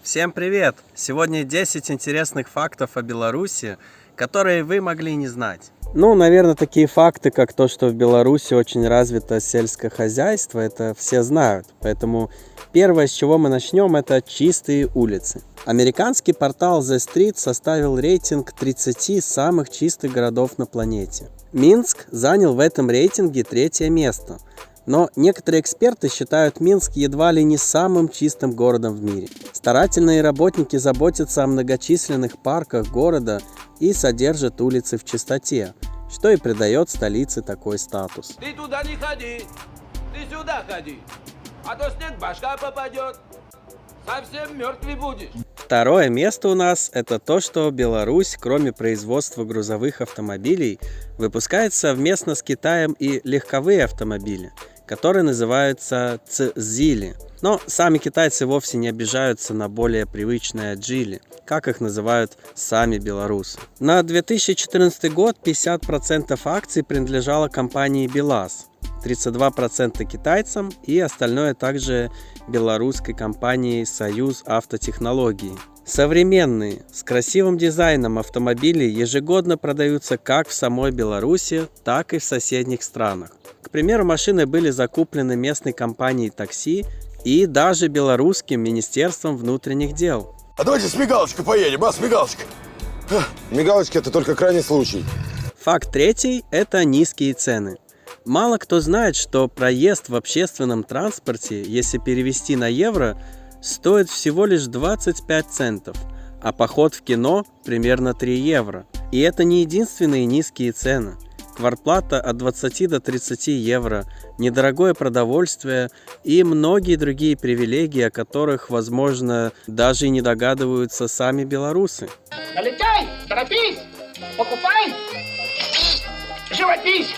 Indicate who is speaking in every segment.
Speaker 1: Всем привет! Сегодня 10 интересных фактов о Беларуси, которые вы могли не знать. Ну, наверное, такие факты, как то, что в Беларуси очень развито сельское хозяйство, это все знают. Поэтому первое, с чего мы начнем, это чистые улицы. Американский портал The Street составил рейтинг 30 самых чистых городов на планете. Минск занял в этом рейтинге 3-е место. Но некоторые эксперты считают Минск едва ли не самым чистым городом в мире. Старательные работники заботятся о многочисленных парках города и содержат улицы в чистоте, что и придает столице такой статус.
Speaker 2: Ты туда не ходи, ты сюда ходи, а то снег башка попадет, совсем мертвый будешь.
Speaker 1: Второе место у нас это то, что Беларусь, кроме производства грузовых автомобилей, выпускает совместно с Китаем и легковые автомобили, которые называются цзили. Но сами китайцы вовсе не обижаются на более привычное джили, как их называют сами белорусы. На 2014 год 50% акций принадлежало компании БелАЗ, 32% китайцам и остальное также белорусской компании Союз Автотехнологий. Современные, с красивым дизайном автомобили ежегодно продаются как в самой Беларуси, так и в соседних странах. К примеру, машины были закуплены местной компанией такси и даже белорусским Министерством внутренних дел.
Speaker 3: А давайте с мигалочкой поедем, с мигалочкой.
Speaker 4: Мигалочки — это только крайний случай.
Speaker 1: Факт третий – это низкие цены. Мало кто знает, что проезд в общественном транспорте, если перевести на евро, стоит всего лишь 25 центов, а поход в кино примерно 3 евро. И это не единственные низкие цены. Квартплата от 20 до 30 евро, недорогое продовольствие и многие другие привилегии, о которых, возможно, даже и не догадываются сами белорусы.
Speaker 5: Налетай, торопись, покупай, живопись.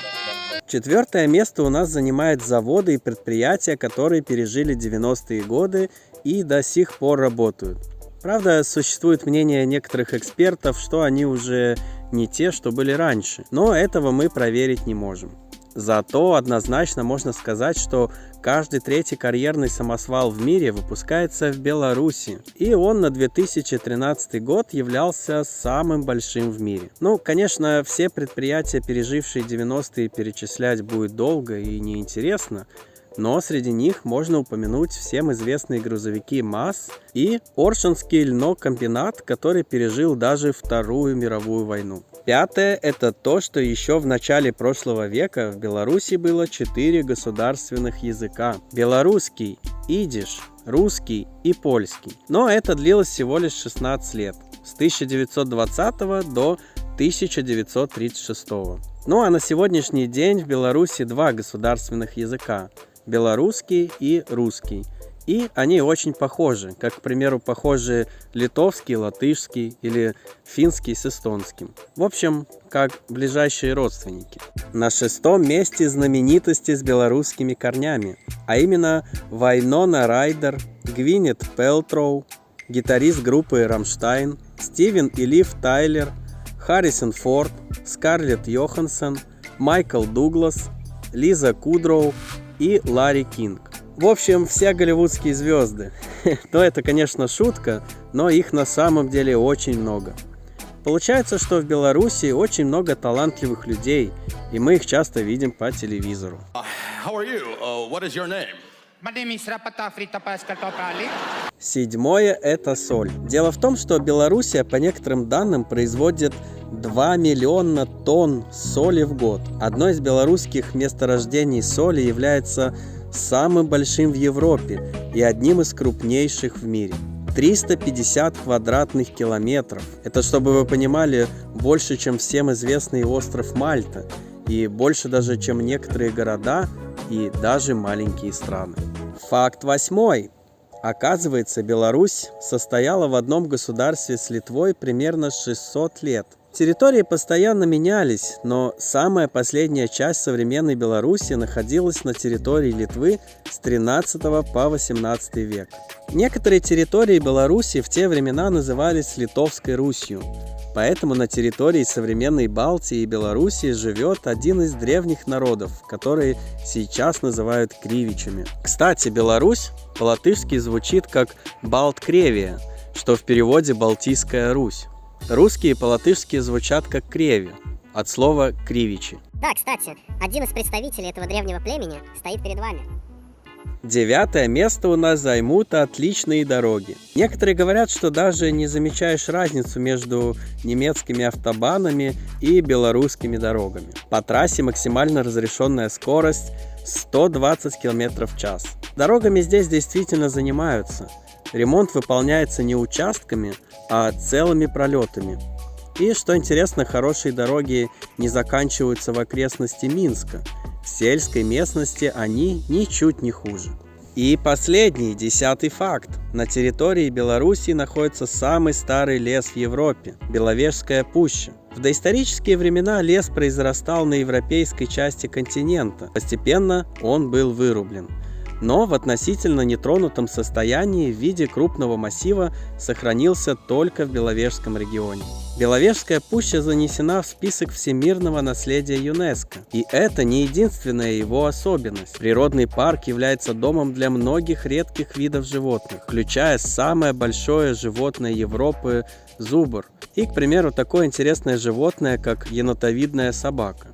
Speaker 1: 4-е место у нас занимают заводы и предприятия, которые пережили 90-е годы и до сих пор работают. Правда, существует мнение некоторых экспертов, что они уже не те, что были раньше, но этого мы проверить не можем. Зато однозначно можно сказать, что каждый 3-й карьерный самосвал в мире выпускается в Беларуси, и он на 2013 год являлся самым большим в мире. Ну, конечно, все предприятия, пережившие 90-е, перечислять будет долго и неинтересно, но среди них можно упомянуть всем известные грузовики МАЗ и Оршинский льнокомбинат, который пережил даже Вторую мировую войну. 5-е – это то, что еще в начале прошлого века в Беларуси было 4 государственных языка – белорусский, идиш, русский и польский. Но это длилось всего лишь 16 лет, с 1920 до 1936. Ну а на сегодняшний день в Беларуси 2 государственных языка – белорусский и русский. И они очень похожи, как, к примеру, похожи литовский, латышский или финский с эстонским. В общем, как ближайшие родственники. На 6-м месте знаменитости с белорусскими корнями, а именно Вайнона Райдер, Гвинет Пэлтроу, гитарист группы Рамштайн, Стивен и Лив Тайлер, Харрисон Форд, Скарлетт Йоханссон, Майкл Дуглас, Лиза Кудроу и Ларри Кинг. В общем, все голливудские звезды. Но это, конечно, шутка, но их на самом деле очень много. Получается, что в Беларуси очень много талантливых людей, и мы их часто видим по телевизору.
Speaker 3: How are you? What is your name?
Speaker 1: 7-е – это соль. Дело в том, что Белоруссия, по некоторым данным, производит 2 миллиона тонн соли в год. Одно из белорусских месторождений соли является самым большим в Европе и одним из крупнейших в мире. 350 квадратных километров. Это, чтобы вы понимали, больше, чем всем известный остров Мальта, и больше даже, чем некоторые города и даже маленькие страны. Факт 8. Оказывается, Беларусь состояла в одном государстве с Литвой примерно 600 лет. Территории постоянно менялись, но самая последняя часть современной Беларуси находилась на территории Литвы с 13 по 18 век. Некоторые территории Беларуси в те времена назывались Литовской Русью, поэтому на территории современной Балтии и Беларуси живет один из древних народов, который сейчас называют кривичами. Кстати, Беларусь по-латышски звучит как Балткревия, что в переводе «Балтийская Русь». Русские по-латышски звучат как «креви», от слова «кривичи».
Speaker 6: Да, кстати, один из представителей этого древнего племени стоит перед вами.
Speaker 1: 9 место у нас займут отличные дороги. Некоторые говорят, что даже не замечаешь разницу между немецкими автобанами и белорусскими дорогами. По трассе максимально разрешенная скорость 120 км в час. Дорогами здесь действительно занимаются. Ремонт выполняется не участками, а целыми пролетами. И, что интересно, хорошие дороги не заканчиваются в окрестности Минска. В сельской местности они ничуть не хуже. И последний, 10-й факт. На территории Беларуси находится самый старый лес в Европе – Беловежская пуща. В доисторические времена лес произрастал на европейской части континента. Постепенно он был вырублен. Но в относительно нетронутом состоянии в виде крупного массива сохранился только в Беловежском регионе. Беловежская пуща занесена в список всемирного наследия ЮНЕСКО. И это не единственная его особенность. Природный парк является домом для многих редких видов животных, включая самое большое животное Европы – зубр. И, к примеру, такое интересное животное, как енотовидная собака.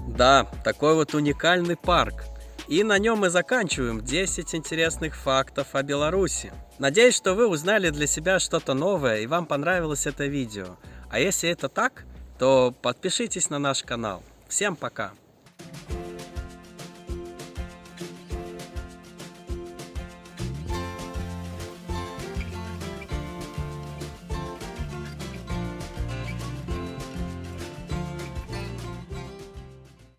Speaker 1: Да, такой вот уникальный парк. И на нем мы заканчиваем 10 интересных фактов о Беларуси. Надеюсь, что вы узнали для себя что-то новое и вам понравилось это видео. А если это так, то подпишитесь на наш канал. Всем пока!